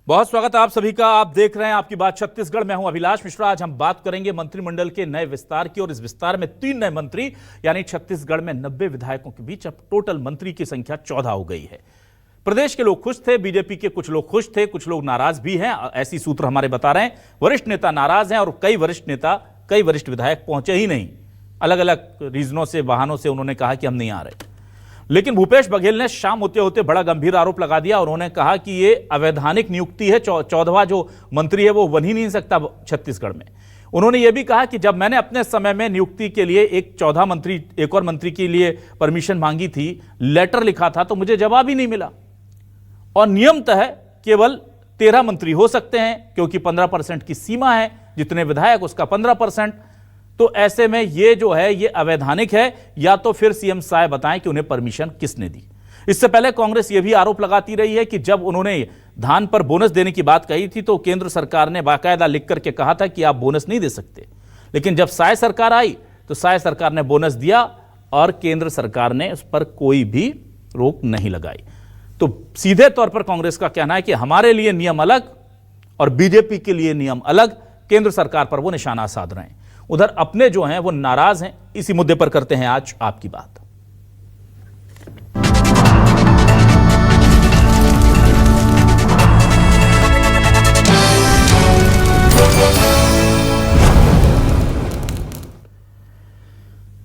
बहुत स्वागत है आप सभी का। आप देख रहे हैं आपकी बात छत्तीसगढ़। मैं हूं अभिलाष मिश्रा। आज हम बात करेंगे मंत्रिमंडल के नए विस्तार की, और इस विस्तार में 3 नए मंत्री, यानी छत्तीसगढ़ में 90 विधायकों के बीच अब टोटल मंत्री की संख्या 14 हो गई है। प्रदेश के लोग खुश थे, बीजेपी के कुछ लोग खुश थे, कुछ लोग नाराज भी हैं, ऐसी सूत्र हमारे बता रहे हैं। वरिष्ठ नेता नाराज हैं और कई वरिष्ठ विधायक पहुंचे ही नहीं। अलग अलग रीजनों से, बहानों से उन्होंने कहा कि हम नहीं आ रहे। लेकिन भूपेश बघेल ने शाम होते होते बड़ा गंभीर आरोप लगा दिया और उन्होंने कहा कि ये अवैधानिक नियुक्ति है। 14वां जो मंत्री है वो बन ही नहीं सकता छत्तीसगढ़ में। उन्होंने ये भी कहा कि जब मैंने अपने समय में नियुक्ति के लिए एक और मंत्री के लिए परमिशन मांगी थी, लेटर लिखा था, तो मुझे जवाब ही नहीं मिला। और नियमतः केवल 13 मंत्री हो सकते हैं, क्योंकि 15% की सीमा है, जितने विधायक उसका 15%। तो ऐसे में ये जो है ये अवैधानिक है, या तो फिर सीएम साहब बताएं कि उन्हें परमिशन किसने दी। इससे पहले कांग्रेस ये भी आरोप लगाती रही है कि जब उन्होंने धान पर बोनस देने की बात कही थी तो केंद्र सरकार ने बाकायदा लिख करके कहा था कि आप बोनस नहीं दे सकते। लेकिन जब साय सरकार आई तो साय सरकार ने बोनस दिया और केंद्र सरकार ने उस पर कोई भी रोक नहीं लगाई। तो सीधे तौर पर कांग्रेस का कहना है कि हमारे लिए नियम अलग और बीजेपी के लिए नियम अलग, केंद्र सरकार पर वो निशाना साध रहे हैं। उधर अपने जो हैं वो नाराज हैं। इसी मुद्दे पर करते हैं आज आपकी बात।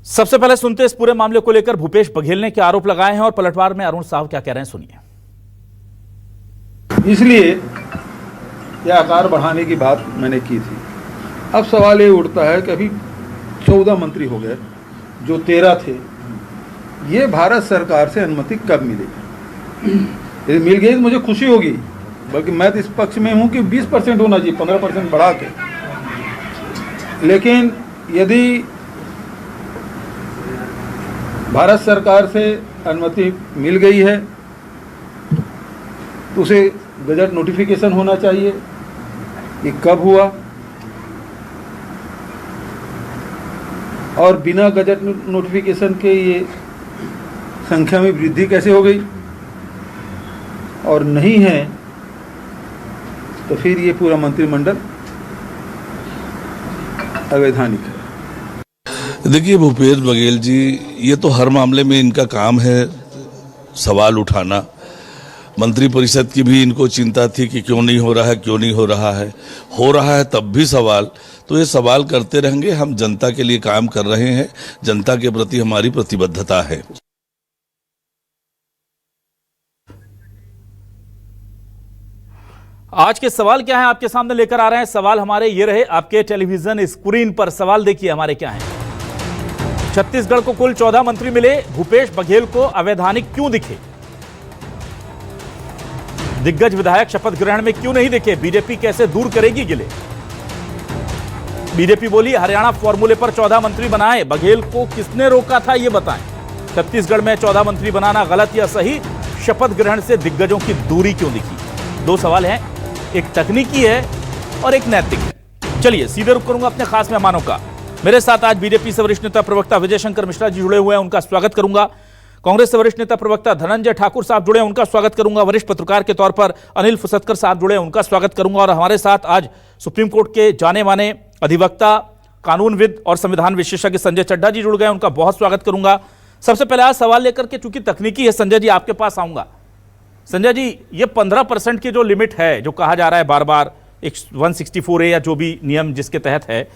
सबसे पहले सुनते इस पूरे मामले को लेकर भूपेश बघेल ने क्या आरोप लगाए हैं और पलटवार में अरुण साहब क्या कह रहे हैं, सुनिए। इसलिए यह आकार बढ़ाने की बात मैंने की थी। अब सवाल ये उठता है कि अभी 14 मंत्री हो गए, जो 13 थे, ये भारत सरकार से अनुमति कब मिलेगी? यदि मिल गई तो मुझे खुशी होगी, बल्कि मैं तो इस पक्ष में हूं कि 20% होना चाहिए, 15% बढ़ा के। लेकिन यदि भारत सरकार से अनुमति मिल गई है तो उसे गजट नोटिफिकेशन होना चाहिए। ये कब हुआ और बिना गजट नोटिफिकेशन के ये संख्या में वृद्धि कैसे हो गई? और नहीं है तो फिर ये पूरा मंत्रिमंडल अवैधानिक है। देखिए भूपेश बघेल जी, ये तो हर मामले में इनका काम है सवाल उठाना। मंत्रिपरिषद की भी इनको चिंता थी कि क्यों नहीं हो रहा है, क्यों नहीं हो रहा है तब भी सवाल। तो ये सवाल करते रहेंगे। हम जनता के लिए काम कर रहे हैं, जनता के प्रति हमारी प्रतिबद्धता है। आज के सवाल क्या है आपके सामने लेकर आ रहे हैं। सवाल हमारे ये रहे, आपके टेलीविजन स्क्रीन पर सवाल देखिए हमारे क्या है। छत्तीसगढ़ को कुल 14 मंत्री मिले, भूपेश बघेल को अवैधानिक क्यों दिखे? दिग्गज विधायक शपथ ग्रहण में क्यों नहीं दिखे? बीजेपी कैसे दूर करेगी गिले? बीजेपी बोली हरियाणा फॉर्मूले पर 14 मंत्री बनाए, बघेल को किसने रोका था ये बताएं। छत्तीसगढ़ में 14 मंत्री बनाना गलत या सही? शपथ ग्रहण से दिग्गजों की दूरी क्यों दिखी? 2 सवाल हैं, एक तकनीकी है और एक नैतिक है। चलिए सीधे रुक करूंगा अपने खास मेहमानों का। मेरे साथ आज बीजेपी से वरिष्ठ नेता प्रवक्ता विजय शंकर मिश्रा जी जुड़े हुए हैं, उनका स्वागत करूंगा। कांग्रेस से वरिष्ठ नेता प्रवक्ता धनंजय ठाकुर साहब जुड़े हैं, उनका स्वागत करूंगा। वरिष्ठ पत्रकार के तौर पर अनिल फुसतकर साहब जुड़े हैं, उनका स्वागत करूंगा। और हमारे साथ आज सुप्रीम कोर्ट के जाने माने अधिवक्ता, कानूनविद और संविधान विशेषज्ञ संजय चड्ढा जी जुड़ गए, उनका बहुत स्वागत करूंगा। सबसे पहले आज सवाल लेकर के, चूंकि तकनीकी है, संजय जी आपके पास आऊंगा। संजय जी, ये 15% की जो लिमिट है, जो कहा जा रहा है बार बार, 164A या जो भी नियम जिसके तहत है,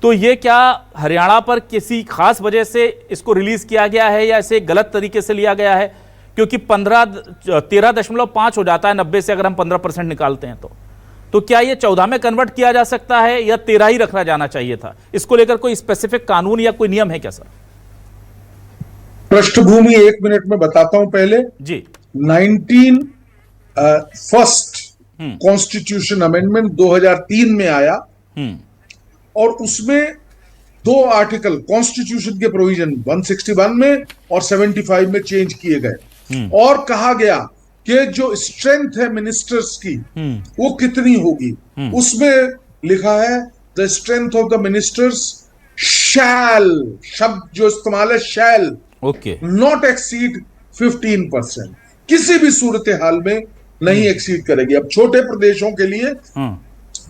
तो ये क्या हरियाणा पर किसी खास वजह से इसको रिलीज किया गया है या इसे गलत तरीके से लिया गया है? क्योंकि 13.5 हो जाता है 90 से, अगर हम 15% निकालते हैं तो क्या ये 14 में कन्वर्ट किया जा सकता है या 13 ही रखना जाना चाहिए था? इसको लेकर कोई स्पेसिफिक कानून या कोई नियम है क्या सर? पृष्ठभूमि 1 मिनट में बताता हूं पहले जी। 19 फर्स्ट कॉन्स्टिट्यूशन अमेंडमेंट 2003 में आया और उसमें 2 आर्टिकल कॉन्स्टिट्यूशन के प्रोविजन 161 में और 75 में चेंज किए गए और कहा गया कि जो स्ट्रेंथ है मिनिस्टर्स की वो कितनी होगी। उसमें लिखा है the strength of the ministers शैल, शब्द जो इस्तेमाल है शैल, नॉट एक्सीड 15%। किसी भी सूरत हाल में नहीं एक्सीड करेगी। अब छोटे प्रदेशों के लिए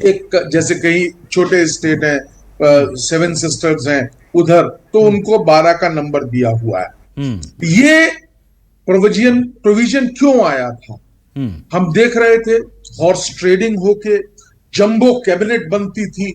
एक, जैसे कई छोटे स्टेट हैं, 7 सिस्टर्स हैं उधर, तो उनको 12 का नंबर दिया हुआ है। ये प्रोविजन क्यों आया था? हम देख रहे थे हॉर्स ट्रेडिंग होके जंबो कैबिनेट बनती थी,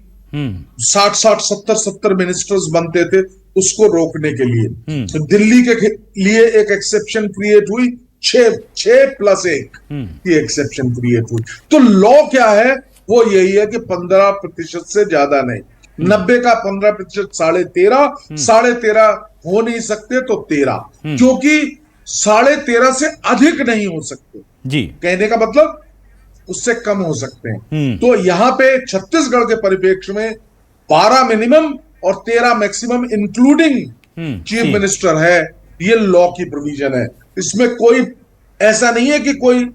60 70 मिनिस्टर्स बनते थे, उसको रोकने के लिए तो दिल्ली के लिए एक एक्सेप्शन क्रिएट हुई, 6+1 की एक्सेप्शन क्रिएट हुई। तो लॉ क्या है? वो यही है कि 15% से ज्यादा नहीं, 90 का 15%, 13.5, 13.5 हो नहीं सकते तो 13, क्योंकि 13.5 से अधिक नहीं हो सकते जी। कहने का मतलब उससे कम हो सकते हैं। तो यहां पे छत्तीसगढ़ के परिप्रेक्ष्य में 12 मिनिमम और 13 मैक्सिमम इंक्लूडिंग चीफ मिनिस्टर है, ये लॉ की प्रोविजन है। इसमें कोई ऐसा नहीं है कि कोई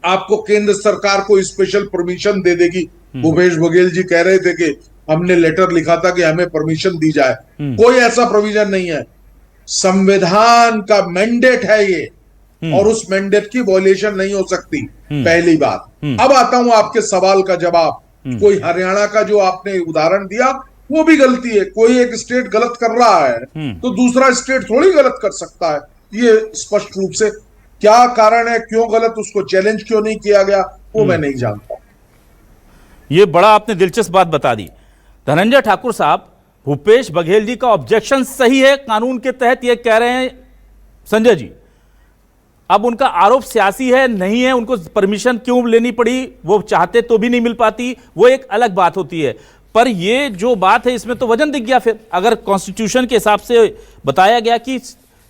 आपको केंद्र सरकार को स्पेशल परमिशन दे देगी। भूपेश बघेल जी कह रहे थे कि हमने लेटर लिखा था कि हमें परमिशन दी जाए, कोई ऐसा प्रोविजन नहीं है। संविधान का मैंडेट है ये, और उस मैंडेट की वॉयलेशन नहीं हो सकती, पहली बात। अब आता हूं आपके सवाल का जवाब। कोई हरियाणा का जो आपने उदाहरण दिया वो भी गलती है। कोई एक स्टेट गलत कर रहा है तो दूसरा स्टेट थोड़ी गलत कर सकता है, ये स्पष्ट रूप से। क्या कारण है, क्यों गलत, उसको चैलेंज क्यों नहीं किया गया, वो मैं नहीं जानता। ये बड़ा आपने दिलचस्प बात बता दी। धनंजय ठाकुर साहब, भूपेश बघेल जी का ऑब्जेक्शन सही है, कानून के तहत ये कह रहे हैं संजय जी। अब उनका आरोप सियासी है, नहीं है, उनको परमिशन क्यों लेनी पड़ी, वो चाहते तो भी नहीं मिल पाती, वो एक अलग बात होती है। पर ये जो बात है इसमें तो वजन दिख गया। फिर अगर कॉन्स्टिट्यूशन के हिसाब से बताया गया कि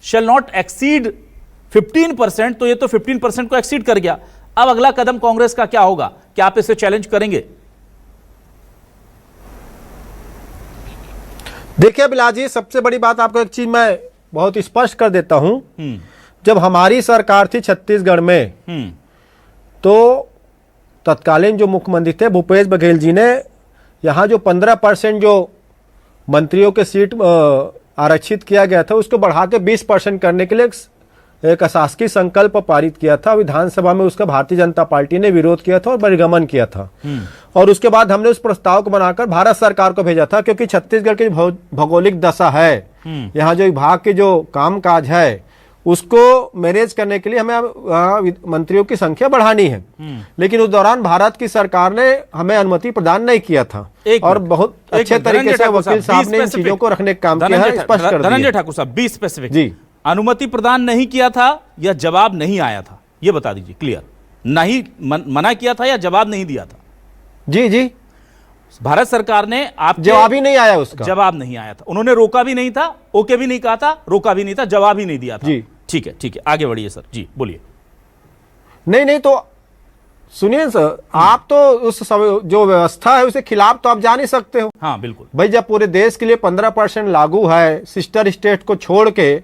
शैल नॉट एक्सीड 15%, तो ये तो 15% को एक्सीड कर गया। अब अगला कदम कांग्रेस का क्या होगा? क्या आप इसे चैलेंज करेंगे? देखिए अभिलाष जी, सबसे बड़ी बात आपको एक चीज मैं बहुत स्पष्ट कर देता हूं। जब हमारी सरकार थी छत्तीसगढ़ में, तो तत्कालीन जो मुख्यमंत्री थे भूपेश बघेल जी ने यहाँ जो 15% जो मंत्रियों के सीट आरक्षित किया गया था, उसको बढ़ा के 20% करने के लिए एक अशासकीय संकल्प पारित किया था। विधानसभा में उसका भारतीय जनता पार्टी ने विरोध किया था और बहिर्गमन किया था। और उसके बाद हमने उस प्रस्ताव को बनाकर भारत सरकार को भेजा था, क्योंकि छत्तीसगढ़ की भौगोलिक दशा है, यहाँ जो विभाग के जो कामकाज है उसको मैनेज करने के लिए हमें मंत्रियों की संख्या बढ़ानी है। लेकिन उस दौरान भारत की सरकार ने हमें अनुमति प्रदान नहीं किया था, और बहुत अच्छे तरीके से वकील साहब ने इन चीजों को रखने का काम किया है, स्पष्ट कर दिया। धनंजय ठाकुर साहब, बी स्पेसिफिक जी, अनुमति प्रदान नहीं किया था या जवाब नहीं आया था, ये बता दीजिए क्लियर। नहीं मना किया था या जवाब नहीं दिया था? जी जी, भारत सरकार ने आप जवाब ही नहीं आया, उसका जवाब नहीं आया था। उन्होंने रोका भी नहीं था, ओके भी नहीं कहा था, रोका भी नहीं था, जवाब ही नहीं दिया था। जी ठीक है, ठीक है, आगे बढ़िए सर जी, बोलिए। नहीं तो सुनिए सर, आप तो उस जो व्यवस्था है उसके खिलाफ तो आप जा नहीं सकते हो। हाँ बिल्कुल भाई, जब पूरे देश के लिए 15% लागू है, सिस्टर स्टेट को छोड़ के,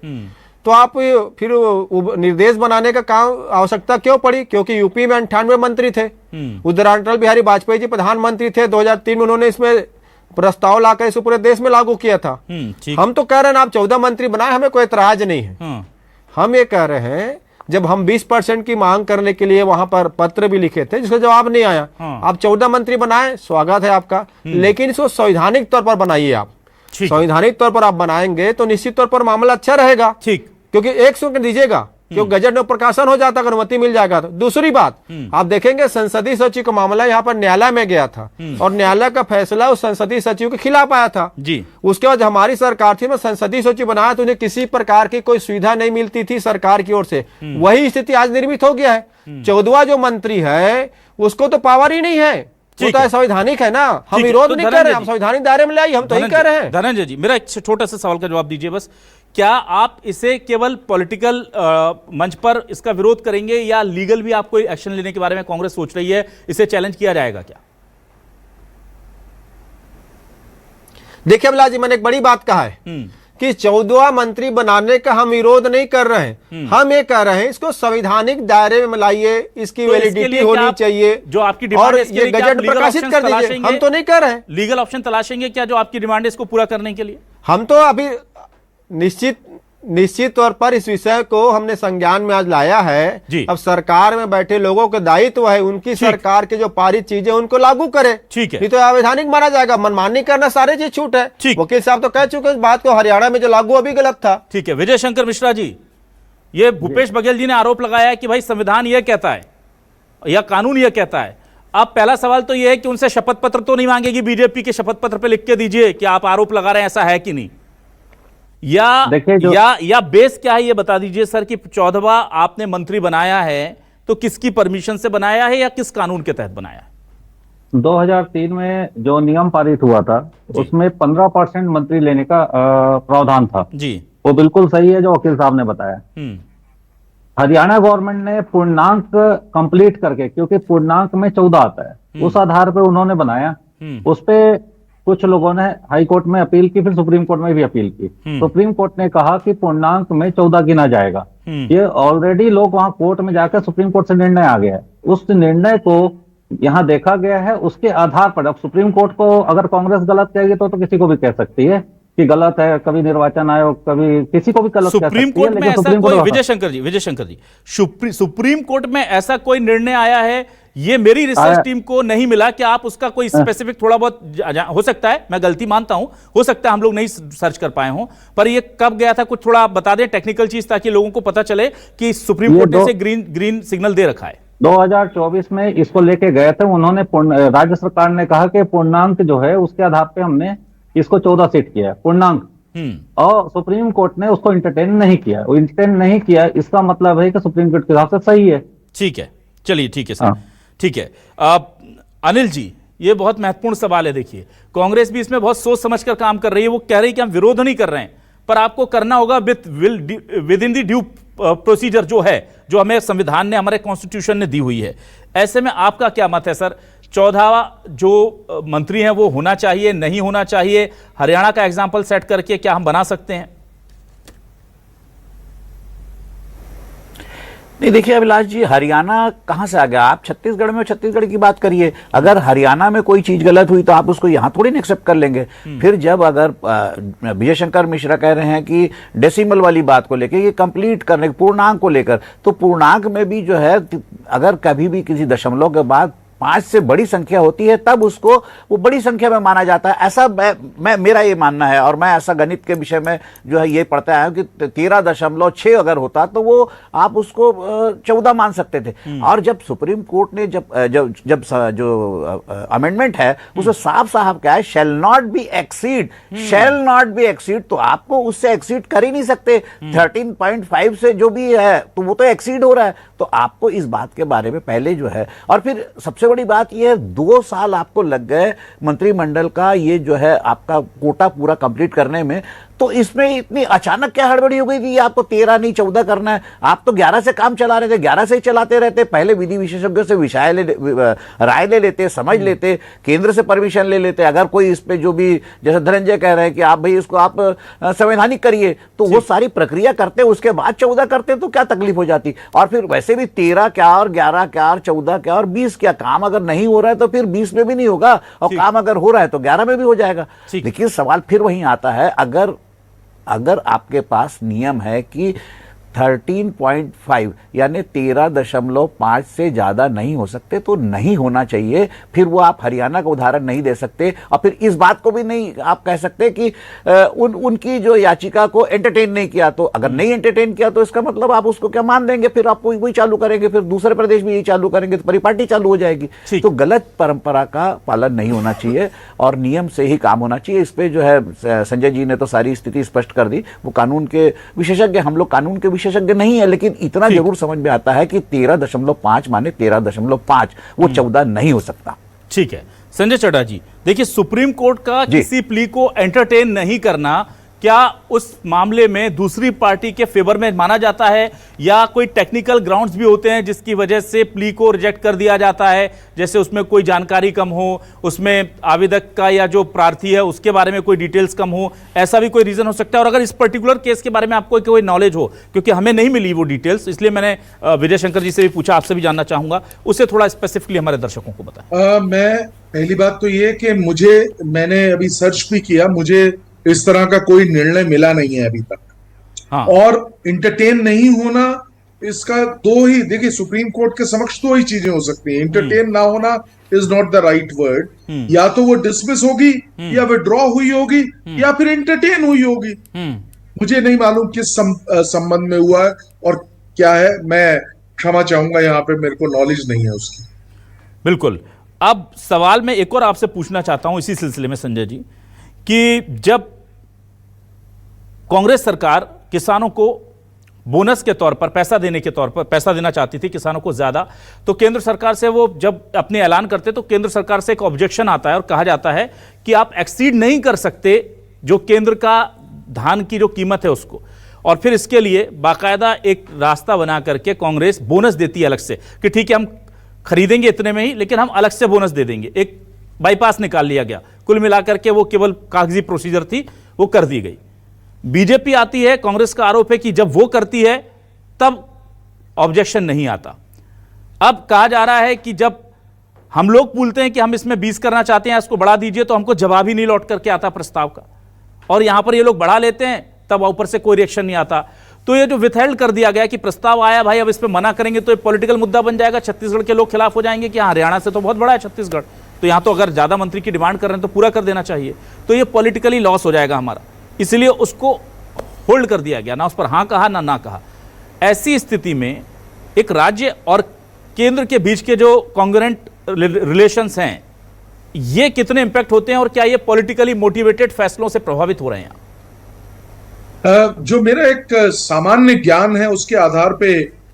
तो आप फिर निर्देश बनाने का काम आवश्यकता क्यों पड़ी? क्योंकि यूपी में 98 मंत्री थे, उधर अटल बिहारी वाजपेयी जी प्रधानमंत्री थे, 2003 में उन्होंने इसमें प्रस्ताव लाकर इसे पूरे देश में लागू किया था। हम तो कह रहे हैं आप 14 मंत्री बनाए, हमें कोई एतराज नहीं है। हम ये कह रहे हैं, जब हम 20% की मांग करने के लिए वहां पर पत्र भी लिखे थे जिसका जवाब नहीं आया, आप 14 मंत्री बनाए, स्वागत है आपका, लेकिन इसको संवैधानिक तौर पर बनाइए। आप संवैधानिक तौर पर आप बनाएंगे तो निश्चित तौर पर मामला अच्छा रहेगा। ठीक, क्योंकि एक सौ दीजिएगा, क्योंकि गजट में प्रकाशन हो जाता, अगर अनुमति मिल जाएगा तो। दूसरी बात, आप देखेंगे संसदीय सचिव का मामला यहाँ पर न्यायालय में गया था, और न्यायालय का फैसला उस संसदीय सचिव के खिलाफ आया था जी। उसके बाद हमारी सरकार थी, मैं संसदीय सचिव बनाया तो उन्हें किसी प्रकार की कोई सुविधा नहीं मिलती थी सरकार की ओर से। वही स्थिति आज निर्मित हो गया है। 14वां जो मंत्री है उसको तो पावर ही नहीं है, वो तो संवैधानिक है ना। हम विरोध नहीं कर रहे, हम संवैधानिक दायरे में लाइए, हम तो ही कह रहे हैं। धनंजय जी, मेरा एक छोटा सा सवाल का जवाब दीजिए बस। क्या आप इसे केवल पॉलिटिकल मंच पर इसका विरोध करेंगे, या लीगल भी आपको एक्शन लेने के बारे में कांग्रेस सोच रही है? इसे चैलेंज किया जाएगा क्या? देखिए अभिलाष जी, मैंने एक बड़ी बात कहा है कि 14वां मंत्री बनाने का हम विरोध नहीं कर रहे हैं। हम ये कह रहे हैं इसको संवैधानिक दायरे में लाइए, इसकी वैलिडिटी होनी चाहिए, जो आपकी डिमांड और है, ये गजट प्रकाशित कर दीजिए। हम तो नहीं कर रहे हैं, लीगल ऑप्शन तलाशेंगे क्या जो आपकी डिमांड है इसको पूरा करने के लिए? हम तो अभी निश्चित निश्चित तौर पर इस विषय को हमने संज्ञान में आज लाया है। जी। अब सरकार में बैठे लोगों का दायित्व है उनकी सरकार के जो पारित चीजें उनको लागू करे। ठीक है। नहीं तो अवैधानिक माना जाएगा। मनमानी करना सारी चीज छूट है। ठीक। वकील साहब तो कह चुके इस बात को, हरियाणा में जो लागू अभी गलत था। ठीक है, विजय शंकर मिश्रा जी, ये भूपेश बघेल जी ने आरोप लगाया है कि भाई संविधान यह कहता है या कानून यह कहता है। अब पहला सवाल तो यह है कि उनसे शपथ पत्र तो नहीं मांगेगी बीजेपी के शपथ पत्र पे लिख के दीजिए कि आप आरोप लगा रहे हैं, ऐसा है कि नहीं, या बेस क्या है ये बता दीजिए सर कि 14वां आपने मंत्री बनाया है तो किसकी परमिशन से बनाया है या किस कानून के तहत बनाया है? 2003 में जो नियम पारित हुआ था उसमें 15% मंत्री लेने का प्रावधान था जी। वो बिल्कुल सही है जो वकील साहब ने बताया। हरियाणा गवर्नमेंट ने पूर्णांक कंप्लीट करके, क्योंकि पूर्णांक में 14 आता है, उस आधार पर उन्होंने बनाया। उस पे कुछ लोगों ने हाई कोर्ट में अपील की, फिर सुप्रीम कोर्ट में भी अपील की। सुप्रीम कोर्ट ने कहा कि पूर्णांक में 14 गिना जाएगा। ये ऑलरेडी लोग वहां कोर्ट में जाकर सुप्रीम कोर्ट से निर्णय आ गया है। उस निर्णय को यहाँ देखा गया है, उसके आधार पर अब सुप्रीम कोर्ट को अगर कांग्रेस गलत कहेगी तो किसी को भी कह सकती है कि गलत है, कभी निर्वाचन आयोग, कभी किसी को भी गलत कह सकती है। सुप्रीम कोर्ट में ऐसा कोई, विजय शंकर जी, सुप्रीम कोर्ट में ऐसा कोई निर्णय आया है, ये मेरी रिसर्च टीम को नहीं मिला कि आप उसका कोई स्पेसिफिक थोड़ा बहुत हो सकता है, मैं गलती मानता हूं, हो सकता है हम लोग नहीं सर्च कर पाए हों, पर ये कब गया था कुछ थोड़ा आप बता दें टेक्निकल चीज, ताकि लोगों को पता चले कि सुप्रीम कोर्ट ने इसे ग्रीन सिग्नल दे रखा है। 2024 में इसको लेके गए थे, उन्होंने राज्य सरकार ने कहा कि पूर्णांक जो है उसके आधार पे हमने इसको 14 सीट किया पूर्णांक, और सुप्रीम कोर्ट ने उसको इंटरटेन नहीं किया। वो इंटरटेन नहीं किया, इसका मतलब है कि सुप्रीम कोर्ट के हिसाब से सही है। ठीक है, चलिए ठीक है सर, ठीक है। अनिल जी, ये बहुत महत्वपूर्ण सवाल है। देखिए, कांग्रेस भी इसमें बहुत सोच समझकर काम कर रही है। वो कह रही है कि हम विरोध नहीं कर रहे हैं, पर आपको करना होगा with in the due procedure जो है, जो हमें संविधान ने, हमारे कॉन्स्टिट्यूशन ने दी हुई है। ऐसे में आपका क्या मत है सर? 14वां जो मंत्री हैं वो होना चाहिए, नहीं होना चाहिए? हरियाणा का एग्जाम्पल सेट करके क्या हम बना सकते हैं? नहीं, देखिए अभिलाष जी, हरियाणा कहां से आ गया? आप छत्तीसगढ़ में हो, छत्तीसगढ़ की बात करिए। अगर हरियाणा में कोई चीज गलत हुई तो आप उसको यहां थोड़ी ना एक्सेप्ट कर लेंगे। फिर जब अगर विजय शंकर मिश्रा कह रहे हैं कि डेसिमल वाली बात को लेकर, ये कंप्लीट करने, पूर्णांक को लेकर, तो पूर्णांक में भी जो है, अगर कभी भी किसी दशमलव के बाद 5 से बड़ी संख्या होती है तब उसको वो बड़ी संख्या में माना जाता है। ऐसा मेरा ये मानना है, और मैं ऐसा गणित के विषय में जो है ये पढ़ता है कि 13.6 अगर होता तो वो आप उसको 14 मान सकते थे। और जब सुप्रीम कोर्ट ने जब जो अमेंडमेंट है उसमें साफ साफ क्या है, shall not be exceed, shall not be exceed, तो आपको उससे एक्सीड कर ही नहीं सकते। 13.5 से जो भी है तो वो तो एक्सीड हो रहा है। तो आपको इस बात के बारे में पहले जो है, और फिर सबसे बड़ी बात यह है, 2 साल आपको लग गए मंत्रिमंडल का ये जो है आपका कोटा पूरा कंप्लीट करने में, तो इसमें इतनी अचानक क्या हड़बड़ी हो गई कि आपको 13 नहीं 14 करना है? आप तो 11 से काम चला रहे थे, 11 से ही चलाते रहते। पहले विधि विशेषज्ञों से राय ले लेते, समझ लेते, केंद्र से परमिशन ले लेते। अगर कोई इस पे जो भी, जैसे धनंजय कह रहे हैं कि आप भाई इसको आप संवैधानिक करिए, तो वो सारी प्रक्रिया करते, उसके बाद 14 करते तो क्या तकलीफ हो जाती। और फिर वैसे भी 13 क्या और 11 क्या और 14 क्या और 20 क्या, काम अगर नहीं हो रहा है तो फिर 20 में भी नहीं होगा, और काम अगर हो रहा है तो 11 में भी हो जाएगा। लेकिन सवाल फिर वहीं आता है, अगर आपके पास नियम है कि 13.5 यानी 13.5 से ज्यादा नहीं हो सकते तो नहीं होना चाहिए। फिर वो आप हरियाणा का उदाहरण नहीं दे सकते, और फिर इस बात को भी नहीं आप कह सकते कि उनकी जो याचिका को एंटरटेन नहीं किया। तो अगर नहीं एंटरटेन किया तो इसका मतलब आप उसको क्या मान देंगे? फिर आप वही चालू करेंगे, फिर दूसरे प्रदेश भी यही चालू करेंगे, तो परिपाटी चालू हो जाएगी। तो गलत परंपरा का पालन नहीं होना चाहिए और नियम से ही काम होना चाहिए। इस पे जो है संजय जी ने तो सारी स्थिति स्पष्ट कर दी। वो कानून के विशेषज्ञ, हम लोग कानून के विशेषज्ञ नहीं है, लेकिन इतना जरूर समझ में आता है कि 13.5 माने 13.5, वो 14 नहीं हो सकता। ठीक है संजय चड्ढा जी, देखिए सुप्रीम कोर्ट का किसी प्ली को एंटरटेन नहीं करना, क्या उस मामले में दूसरी पार्टी के फेवर में माना जाता है, या कोई टेक्निकल ग्राउंड्स भी होते हैं जिसकी वजह से प्ली को रिजेक्ट कर दिया जाता है? जैसे उसमें कोई जानकारी कम हो, उसमें आवेदक का या जो प्रार्थी है उसके बारे में कोई डिटेल्स कम हो, ऐसा भी कोई रीजन हो सकता है? और अगर इस पर्टिकुलर केस के बारे में आपको कोई नॉलेज हो, क्योंकि हमें नहीं मिली वो डिटेल्स, इसलिए मैंने विजय शंकर जी से भी पूछा, आपसे भी जानना चाहूंगा, उससे थोड़ा स्पेसिफिकली हमारे दर्शकों को बताएं। मैं पहली बात तो ये कि मैंने अभी सर्च भी किया, मुझे इस तरह का कोई निर्णय मिला नहीं है अभी तक। हाँ। और इंटरटेन नहीं होना, इसका दो ही, देखिए सुप्रीम कोर्ट के समक्ष दो ही चीजें हो सकती हैं। इंटरटेन ना होना is not the right word, या तो वो डिसमिस होगी या विड्रॉ हुई होगी या फिर इंटरटेन हुई होगी। मुझे नहीं मालूम किस संबंध में हुआ है और क्या है, मैं क्षमा चाहूंगा, यहां पे मेरे को नॉलेज नहीं है उसकी। बिल्कुल। अब सवाल मैं एक और आपसे पूछना चाहता हूं इसी सिलसिले में संजय जी, कि जब कांग्रेस सरकार किसानों को बोनस के तौर पर पैसा देने के तौर पर पैसा देना चाहती थी किसानों को ज्यादा, तो केंद्र सरकार से वो जब अपने ऐलान करते तो केंद्र सरकार से एक ऑब्जेक्शन आता है और कहा जाता है कि आप एक्सीड नहीं कर सकते जो केंद्र का धान की जो कीमत है उसको, और फिर इसके लिए बाकायदा एक रास्ता बना करके कांग्रेस बोनस देती है अलग से कि ठीक है हम खरीदेंगे इतने में ही, लेकिन हम अलग से बोनस दे देंगे। एक बाईपास निकाल लिया गया, कुल मिलाकर के वो केवल कागजी प्रोसीजर थी, वो कर दी गई। बीजेपी आती है, कांग्रेस का आरोप है कि जब वो करती है तब ऑब्जेक्शन नहीं आता। अब कहा जा रहा है कि जब हम लोग बोलते हैं कि हम इसमें 20 करना चाहते हैं, इसको बढ़ा दीजिए, तो हमको जवाब ही नहीं लौट करके आता प्रस्ताव का, और यहां पर ये लोग बढ़ा लेते हैं, तब ऊपर से कोई रिएक्शन नहीं आता। तो ये जो विथहेल्ड कर दिया गया कि प्रस्ताव आया भाई, अब इस पर मना करेंगे तो ये पॉलिटिकल मुद्दा बन जाएगा, छत्तीसगढ़ के लोग खिलाफ हो जाएंगे कि हरियाणा से तो बहुत बड़ा है छत्तीसगढ़, तो यहां तो अगर ज्यादा मंत्री की डिमांड कर रहे हैं तो पूरा कर देना चाहिए, तो ये पॉलिटिकली लॉस हो जाएगा हमारा, इसलिए उसको होल्ड कर दिया गया, ना उस पर हां कहा ना कहा। ऐसी स्थिति में एक राज्य और केंद्र के बीच के जो कॉन्ग्रुएंट रिलेशंस हैं, ये कितने इंपैक्ट होते हैं और क्या ये पॉलिटिकली मोटिवेटेड फैसलों से प्रभावित हो रहे हैं? जो मेरा एक सामान्य ज्ञान है उसके आधार पे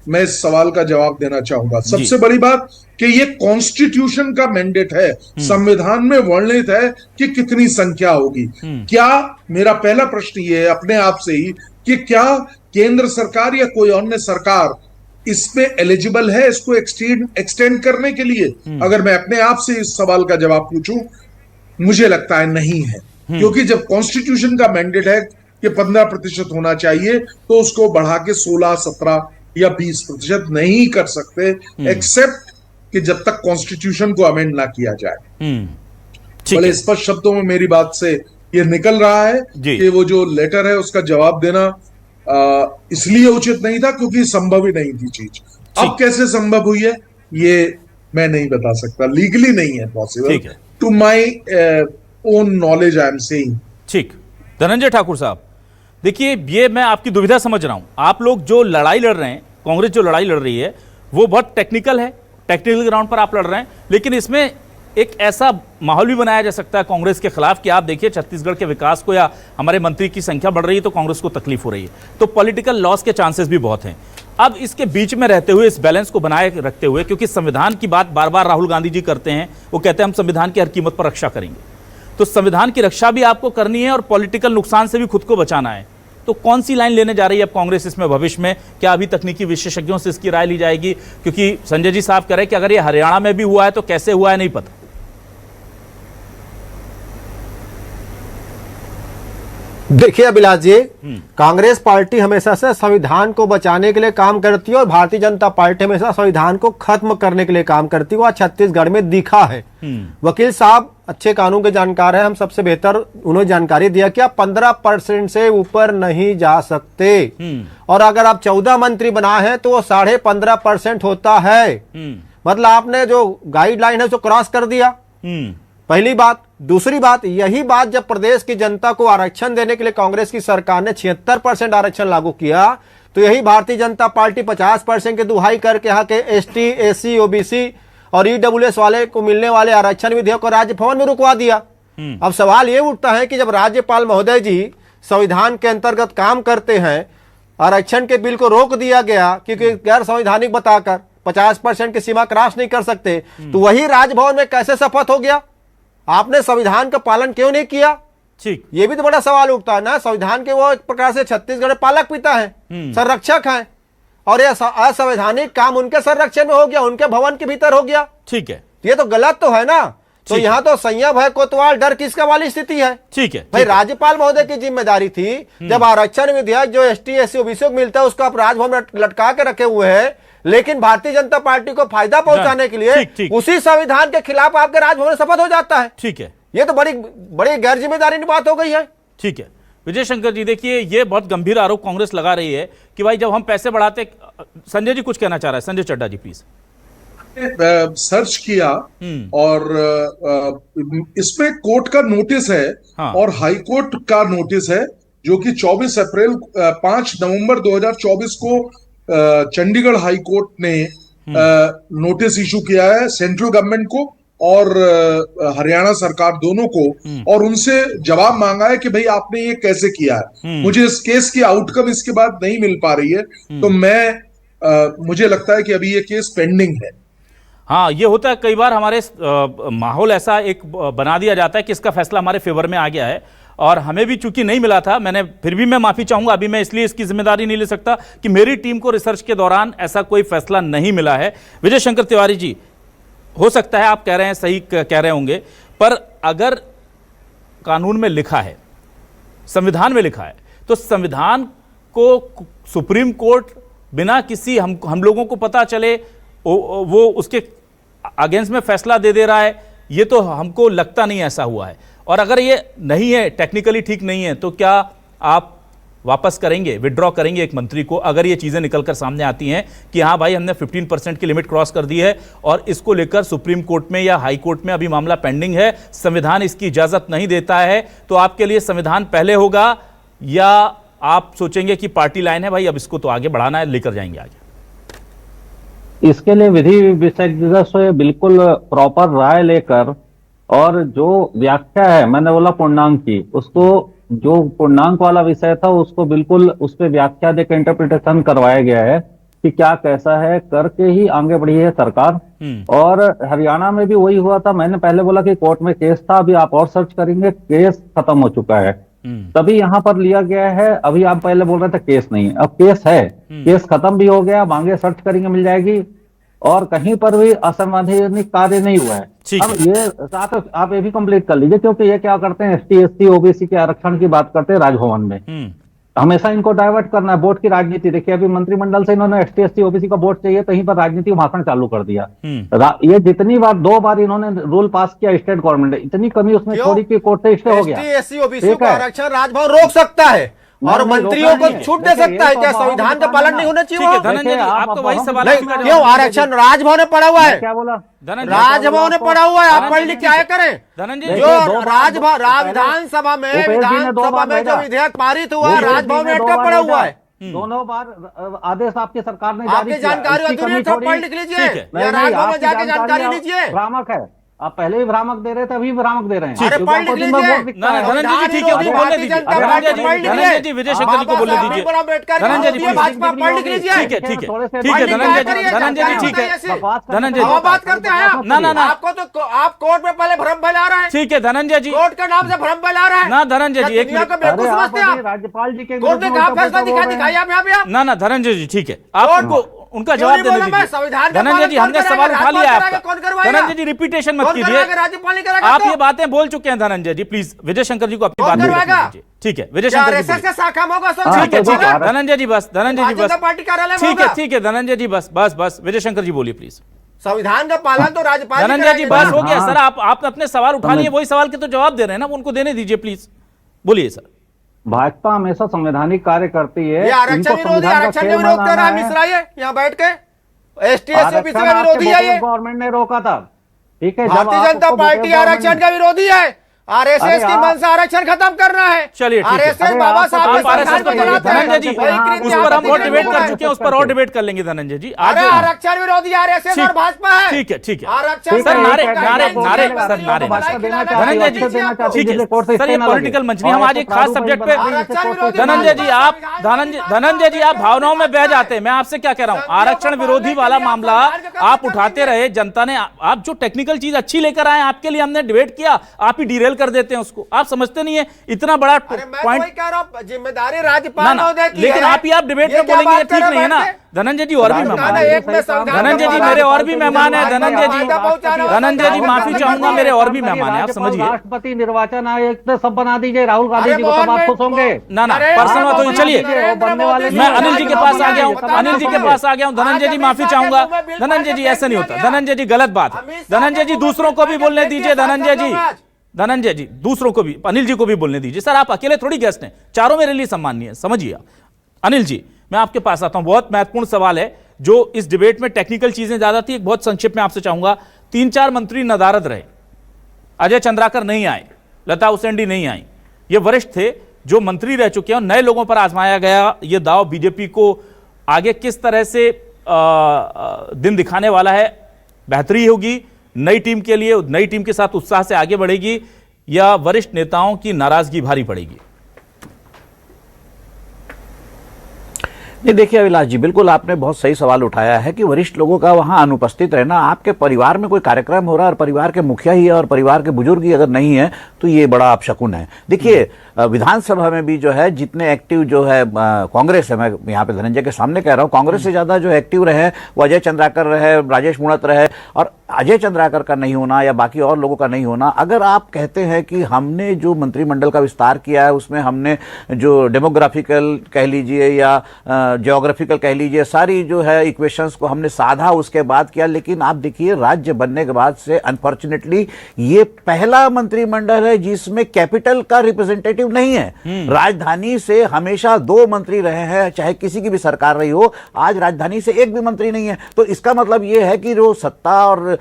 मैं इस सवाल का जवाब देना चाहूंगा। सबसे बड़ी बात कि ये कॉन्स्टिट्यूशन का मैंडेट है, संविधान में वर्णित है कि कितनी संख्या होगी। क्या, मेरा पहला प्रश्न ये है अपने आप से ही कि क्या केंद्र सरकार या कोई अन्य सरकार इसमें एलिजिबल है इसको एक्सटेंड करने के लिए? अगर मैं अपने आप से इस सवाल का जवाब पूछूं, मुझे लगता है नहीं है, क्योंकि जब कॉन्स्टिट्यूशन का मैंडेट है कि 15% होना चाहिए, तो उसको बढ़ा के 16, 17 या 20% नहीं कर सकते, एक्सेप्ट कि जब तक कॉन्स्टिट्यूशन को अमेंड ना किया जाए। बड़े स्पष्ट शब्दों में मेरी बात से ये निकल रहा है कि वो जो लेटर है उसका जवाब देना इसलिए उचित नहीं था क्योंकि संभव ही नहीं थी चीज। अब कैसे संभव हुई है ये मैं नहीं बता सकता, लीगली नहीं है possible, to my own knowledge I am saying. ठीक, धनंजय ठाकुर साहब, देखिए ये मैं आपकी दुविधा समझ रहा हूं। आप लोग जो लड़ाई लड़ रहे हैं, कांग्रेस जो लड़ाई लड़ रही है वो बहुत टेक्निकल है, टेक्निकल ग्राउंड पर आप लड़ रहे हैं, लेकिन इसमें एक ऐसा माहौल भी बनाया जा सकता है कांग्रेस के खिलाफ कि आप देखिए छत्तीसगढ़ के विकास को या हमारे मंत्री की संख्या बढ़ रही है तो कांग्रेस को तकलीफ हो रही है, तो पॉलिटिकल लॉस के चांसेस भी बहुत हैं। अब इसके बीच में रहते हुए, इस बैलेंस को बनाए रखते हुए, क्योंकि संविधान की बात बार बार राहुल गांधी जी करते हैं, वो कहते हैं हम संविधान की हर कीमत पर रक्षा करेंगे, तो संविधान की रक्षा भी आपको करनी है और पॉलिटिकल नुकसान से भी खुद को बचाना है। तो कौन सी लाइन लेने जा रही है अब कांग्रेस इसमें भविष्य में? क्या अभी तकनीकी विशेषज्ञों से इसकी राय ली जाएगी? क्योंकि संजय जी साहब कह रहे हैं कि अगर ये हरियाणा में भी हुआ है तो कैसे हुआ है नहीं पता। देखिए अभिलाष जी, कांग्रेस पार्टी हमेशा से संविधान को बचाने के लिए काम करती है और भारतीय जनता पार्टी हमेशा संविधान को खत्म करने के लिए काम करती है। वह छत्तीसगढ़ में दिखा है। वकील साहब अच्छे कानून के जानकार हैं, हम सबसे बेहतर उन्होंने जानकारी दिया कि आप 15% से ऊपर नहीं जा सकते, और अगर आप 14 मंत्री बना है तो वो 15.5% होता है। मतलब आपने जो गाइडलाइन है उसको क्रॉस कर दिया, पहली बात। दूसरी बात, यही बात जब प्रदेश की जनता को आरक्षण देने के लिए कांग्रेस की सरकार ने 76% आरक्षण लागू किया, तो यही भारतीय जनता पार्टी 50% की दुहाई करके यहाँ के एसटी, एससी, ओबीसी और ईडब्ल्यूएस वाले को मिलने वाले आरक्षण विधेयक को राजभवन में रुकवा दिया। अब सवाल ये उठता है कि जब राज्यपाल महोदय जी संविधान के अंतर्गत काम करते हैं, आरक्षण के बिल को रोक दिया गया क्योंकि गैर संवैधानिक बताकर 50% की सीमा क्रॉस नहीं कर सकते, तो वही राजभवन में कैसे शपथ हो गया? आपने संविधान का पालन क्यों नहीं किया? ठीक, ये भी तो बड़ा सवाल उठता है ना। संविधान के वो एक प्रकार से छत्तीसगढ़ पालक पिता है, संरक्षक हैं, और ये असंवैधानिक काम उनके संरक्षण में हो गया, उनके भवन के भीतर हो गया। ठीक है, ये तो गलत तो है ना। तो यहाँ तो संयम है, कोतवाल, डर किसका वाली स्थिति है। ठीक है भाई, राज्यपाल महोदय की जिम्मेदारी थी, जब आरक्षण विधेयक जो एसटी, एससी, ओबीसी को मिलता है उसको आप राजभवन में लटका के रखे हुए हैं, लेकिन भारतीय जनता पार्टी को फायदा पहुंचाने के लिए उसी संविधान के खिलाफ आपके राजभवन में शपथ हो जाता है। ठीक है, ये तो बड़ी बड़ी गैर जिम्मेदारी की बात हो गई है। ठीक है, विजय शंकर जी, देखिए ये बहुत गंभीर आरोप कांग्रेस लगा रही है कि भाई जब हम पैसे बढ़ाते। संजय जी कुछ कहना चाह रहा है, संजय चड्डा जी प्लीज। सर्च किया और इसमें कोर्ट का नोटिस है। हाँ। और हाई कोर्ट का नोटिस है जो कि 5 नवंबर 2024 को चंडीगढ़ हाई कोर्ट ने नोटिस इशू किया है सेंट्रल गवर्नमेंट को और हरियाणा सरकार दोनों को, और उनसे जवाब मांगा है कि भाई आपने ये कैसे किया है। मुझे इस केस की आउटकम इसके बाद नहीं मिल पा रही है, तो मुझे लगता है कि अभी ये केस पेंडिंग है। हाँ, ये होता है कई बार, हमारे माहौल ऐसा एक बना दिया जाता है कि इसका फैसला हमारे फेवर में आ गया है और हमें भी चूंकि नहीं मिला था, फिर भी मैं माफी चाहूंगा। अभी मैं इसलिए इसकी जिम्मेदारी नहीं ले सकता कि मेरी टीम को रिसर्च के दौरान ऐसा कोई फैसला नहीं मिला है। विजय शंकर तिवारी जी, हो सकता है आप कह रहे हैं, सही कह रहे होंगे, पर अगर कानून में लिखा है, संविधान में लिखा है, तो संविधान को सुप्रीम कोर्ट बिना किसी हम लोगों को पता चले वो उसके अगेंस्ट में फैसला दे रहा है, ये तो हमको लगता नहीं ऐसा हुआ है। और अगर ये नहीं है, टेक्निकली ठीक नहीं है, तो क्या आप वापस करेंगे, विड्रॉ करेंगे एक मंत्री को, अगर ये चीजें निकलकर सामने आती हैं कि हाँ भाई हमने 15% की लिमिट क्रॉस कर दी है और इसको लेकर सुप्रीम कोर्ट में या हाई कोर्ट में अभी मामला पेंडिंग है, संविधान इसकी इजाजत नहीं देता है, तो आपके लिए संविधान पहले होगा या आप सोचेंगे कि पार्टी लाइन है भाई अब इसको तो आगे बढ़ाना है, लेकर जाएंगे आगे? इसके लिए विधि विशेषज्ञ से बिल्कुल प्रॉपर राय लेकर, और जो व्याख्या है, मैंने बोला पूर्णांक की, उसको जो पूर्णांक वाला विषय था उसको बिल्कुल उस पर व्याख्या देकर इंटरप्रिटेशन करवाया गया है कि क्या कैसा है, करके ही आगे बढ़ी है सरकार। और हरियाणा में भी वही हुआ था। मैंने पहले बोला कि कोर्ट में केस था, अभी आप और सर्च करेंगे, केस खत्म हो चुका है, तभी यहां पर लिया गया है। अभी आप पहले बोल रहे थे केस नहीं है, अब केस है, केस खत्म भी हो गया, आगे सर्च करेंगे मिल जाएगी, और कहीं पर भी असंवैधानिक कार्य नहीं हुआ है। अब ये साथ आप ये भी कंप्लीट कर लीजिए, क्योंकि ये क्या करते हैं, ST SC OBC के आरक्षण की बात करते हैं राजभवन में, हमेशा इनको डाइवर्ट करना है। वोट की राजनीति देखिए, अभी मंत्रिमंडल से इन्होंने ST SC OBC का वोट चाहिए, कहीं पर राजनीति भाषण चालू कर दिया। ये जितनी बार, 2 बार इन्होंने रूल पास किया स्टेट गवर्नमेंट ने, इतनी कमी उसमें थोड़ी की कोर्ट से स्टे हो गया। ST SC OBC का आरक्षण राजभवन रोक सकता है और मंत्रियों को छूट दे सकता है, क्या संविधान का पालन नहीं होना चाहिए? धनंजय जी, आपको वही सवाल क्यों आरक्षण राजभवन में पड़ा हुआ है? क्या बोला? राजभवन में पड़ा हुआ है, आप पढ़ लिख के आए करें। धनंजय जो विधानसभा में जो विधेयक पारित हुआ, राजभवन में अटका पड़ा हुआ है। दोनों बार आदेश आपकी सरकार ने जारी आपकी किया। जानकारी अधूरी है, तो पढ़ लिख लीजिए, या राजभवन में जाके जानकारी लीजिए। भ्रामक है, आप पहले भी भ्रामक दे रहे थे, अभी भी भ्रामक दे रहे हैं। अरे पढ़ लिख लीजिए। धनंजय जी ठीक है, अभी बोलने दीजिए। धनंजय जी, विजय शंकर जी को बोलने दीजिए। धनंजय जी भाजपा पढ़ लिख लीजिए। ठीक है, ठीक है, ठीक है धनंजय जी, ठीक है धनंजय जी, बात करते हैं आप। ना आपको तो आप कोर्ट में पहले भ्रम फैला रहे हैं। ठीक है धनंजय जी, कोर्ट के नाम से भ्रम फैला रहे हैं ना धनंजय जी, एक मिनट, राज्यपाल जी के कोर्ट ने कहा फैसला दिखाई आप यहाँ पे। ना धनंजय जी ठीक है, आपको उनका जवाब देने दीजिए। धनंजय जी, हमने सवाल उठा लिया आपका। धनंजय जी रिपीटेशन मत कीजिए, आप ये बातें बोल चुके हैं। धनंजय जी प्लीज विजय शंकर जी को अपनी बात दीजिए। ठीक है विजय शंकर जी, ठीक है धनंजय जी बस, धनंजय जी बस, ठीक है धनंजय जी बस विजय शंकर जी बोलिए प्लीज। संविधान का पालन तो राज्यपाल। धनंजय जी बस हो गया सर, आप अपने सवाल उठा लिए, वही सवाल के तो जवाब दे रहे हैं ना, उनको देने दीजिए प्लीज, बोलिए सर। भाजपा हमेशा संवैधानिक कार्य करती है। ये आरक्षण विरोधी, आरक्षण के विरोध कर रहा है मिश्रा, ये यहाँ बैठ के ST SC OBC का विरोधी है ये। गवर्नमेंट ने रोका था, ठीक है। भारतीय जनता पार्टी आरक्षण का विरोधी है, RSS की मंशा आरक्षण खत्म करना है। चलिए RSS बाबा साहब धनंजय जी, उस पर हम और डिबेट कर चुके हैं, उस पर और डिबेट कर लेंगे धनंजय जी। आज आरक्षण विरोधी RSS और भाजपा है। ठीक है आरक्षण सर, नारे धनंजय जी, ठीक है सर, ये पॉलिटिकल मंच नहीं, हम आज एक खास सब्जेक्ट पे। धनंजय जी आप भावनाओं में बह जाते हैं, मैं आपसे क्या कह रहा हूँ, आरक्षण विरोधी वाला मामला आप उठाते रहे, जनता ने, आप जो टेक्निकल चीज अच्छी लेकर आए, आपके लिए हमने डिबेट किया, आप ही डिरेल कर देते हैं उसको, आप समझते नहीं है इतना बड़ा पॉइंट। जिम्मेदारी राज्यपाल देती है, लेकिन आप डिबेट में बोलेंगे ये ठीक नहीं है ना। धनंजय जी और भी मेहमान है, धनंजय जी मेरे और भी मेहमान है, धनंजय जी माफी चाहूंगा, मेरे और भी मेहमान है, आप समझिए। राष्ट्रपति निर्वाचन आयोग तो सब बना दीजिए, राहुल गांधी जी को, सब आप खुश होंगे। ना पर्सनल बात होगी। चलिए मैं अनिल जी के पास आ गया हूँ, धनंजय जी माफी चाहूंगा। धनंजय जी ऐसा नहीं होता, धनंजय जी गलत बात है, धनंजय जी दूसरों को भी बोलने दीजिए। धनंजय धनंजय जी, दूसरों को भी, अनिल जी को भी बोलने दीजिए। सर आप अकेले थोड़ी गेस्ट हैं, चारों मेरे लिए सम्मानीय है, समझिए आप। अनिल जी, मैं आपके पास आता हूं, बहुत महत्वपूर्ण सवाल है जो इस डिबेट में टेक्निकल चीजें ज्यादा थी, एक बहुत संक्षिप्त में आपसे चाहूंगा। 3-4 मंत्री नदारद रहे, अजय चंद्राकर नहीं आए, लता हुसैन नहीं आई, ये वरिष्ठ थे जो मंत्री रह चुके हैं, नए लोगों पर आजमाया गया ये दाव बीजेपी को आगे किस तरह से दिन दिखाने वाला है? बेहतरी होगी नई टीम के लिए, नई टीम के साथ उत्साह से आगे बढ़ेगी, या वरिष्ठ नेताओं की नाराजगी भारी पड़ेगी? नहीं, देखिए अभिलाष जी, बिल्कुल आपने बहुत सही सवाल उठाया है कि वरिष्ठ लोगों का वहां अनुपस्थित रहना, आपके परिवार में कोई कार्यक्रम हो रहा है और परिवार के मुखिया ही है और परिवार के बुजुर्ग ही अगर नहीं है तो ये बड़ा अपशकुन है। देखिए विधानसभा में भी जो है जितने एक्टिव जो है कांग्रेस है, मैं यहाँ पे धनंजय के सामने कह रहा हूँ, कांग्रेस से ज्यादा जो एक्टिव रहे वो अजय चंद्राकर रहे, राजेश मूणत रहे, और अजय चंद्राकर का नहीं होना या बाकी और लोगों का नहीं होना, अगर आप कहते हैं कि हमने जो मंत्रिमंडल का विस्तार किया है उसमें हमने जो डेमोग्राफिकल कह लीजिए या ज्योग्राफिकल कह लीजिए सारी जो है इक्वेशंस को हमने साधा उसके बाद किया, लेकिन आप देखिए राज्य बनने के बाद से अनफॉर्चुनेटली ये पहला मंत्रिमंडल है जिसमें कैपिटल का रिप्रेजेंटेटिव नहीं है। राजधानी से हमेशा 2 मंत्री रहे हैं, चाहे किसी की भी सरकार रही हो, आज राजधानी से एक भी मंत्री नहीं है। तो इसका मतलब यह है कि जो सत्ता और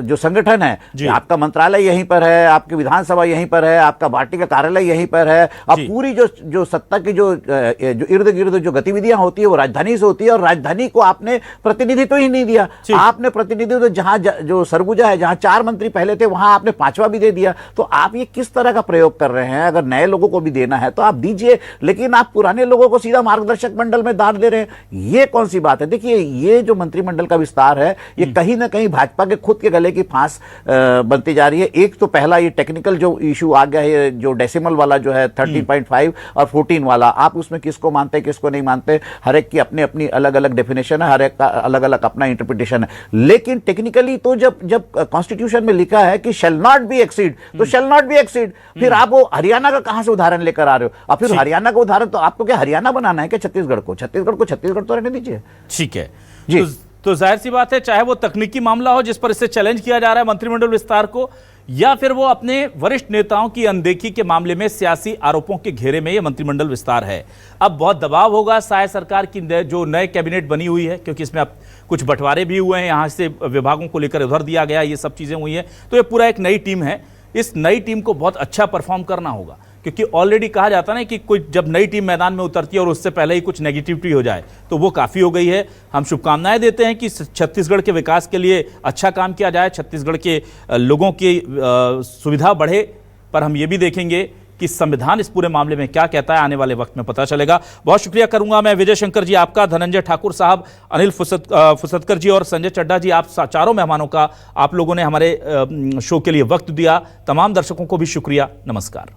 जो संगठन है, आपका मंत्रालय यहीं पर है, आपकी विधानसभा यहीं पर है, आपका पार्टी का कार्यालय यहीं पर है, अब पूरी जो सत्ता की जो इर्द गिर्द जो गतिविधियां होती है वो राजधानी से होती है, और राजधानी को आपने प्रतिनिधित्व ही नहीं दिया। आपने प्रतिनिधित्व जहां जो सरगुजा है, जहां 4 मंत्री पहले थे वहां आपने 5वां भी दे दिया। तो आप ये किस तरह का प्रयोग कर रहे हैं? अगर नए लोगों को भी देना है तो आप दीजिए, लेकिन आप पुराने लोगों को सीधा मार्गदर्शक मंडल में डाल दे रहे हैं, ये कौन सी बात है? देखिए ये जो मंत्रिमंडल का विस्तार है ये कहीं ना कहीं भाजपा के खुद के गले की फांस बनती जा रही है। एक तो पहला ये टेक्निकल जो इशू आ गया है, जो डेसिमल वाला जो है 13.5 और 14 वाला, आप उसमें किसको मानते हैं किसको नहीं मानते, हर एक की अपनी अपनी अलग अलग डेफिनेशन है, हर एक का अलग अलग अपना इंटरप्रिटेशन है। लेकिन टेक्निकली तो जब कॉन्स्टिट्यूशन में लिखा है कि शैल नॉट बी एक्सीड, तो शैल नॉट बी एक्सीड, फिर आप वो हरियाणा का कहां से उदाहरण लेकर आ रहे हो? और फिर हरियाणा का उदाहरण तो आपको क्या हरियाणा बनाना है क्या छत्तीसगढ़ को? छत्तीसगढ़ तो रहने दीजिए। ठीक है जी। तो जाहिर सी बात है, चाहे वो तकनीकी मामला हो जिस पर इससे चैलेंज किया जा रहा है मंत्रिमंडल विस्तार को, या फिर वो अपने वरिष्ठ नेताओं की अनदेखी के मामले में सियासी आरोपों के घेरे में ये मंत्रिमंडल विस्तार है। अब बहुत दबाव होगा शायद सरकार की जो नए कैबिनेट बनी हुई है, क्योंकि इसमें अब कुछ बंटवारे भी हुए हैं, यहाँ से विभागों को लेकर उधर दिया गया, ये सब चीजें हुई हैं, तो ये पूरा एक नई टीम है। इस नई टीम को बहुत अच्छा परफॉर्म करना होगा, क्योंकि ऑलरेडी कहा जाता है ना कि कोई जब नई टीम मैदान में उतरती है और उससे पहले ही कुछ नेगेटिविटी हो जाए तो वो काफ़ी हो गई है। हम शुभकामनाएं देते हैं कि छत्तीसगढ़ के विकास के लिए अच्छा काम किया जाए, छत्तीसगढ़ के लोगों की सुविधा बढ़े, पर हम ये भी देखेंगे कि संविधान इस पूरे मामले में क्या कहता है, आने वाले वक्त में पता चलेगा। बहुत शुक्रिया करूंगा मैं विजय शंकर जी आपका, धनंजय ठाकुर साहब, अनिल फुसतकर जी और संजय चड्ढा जी, आप चारों मेहमानों का, आप लोगों ने हमारे शो के लिए वक्त दिया। तमाम दर्शकों को भी शुक्रिया, नमस्कार।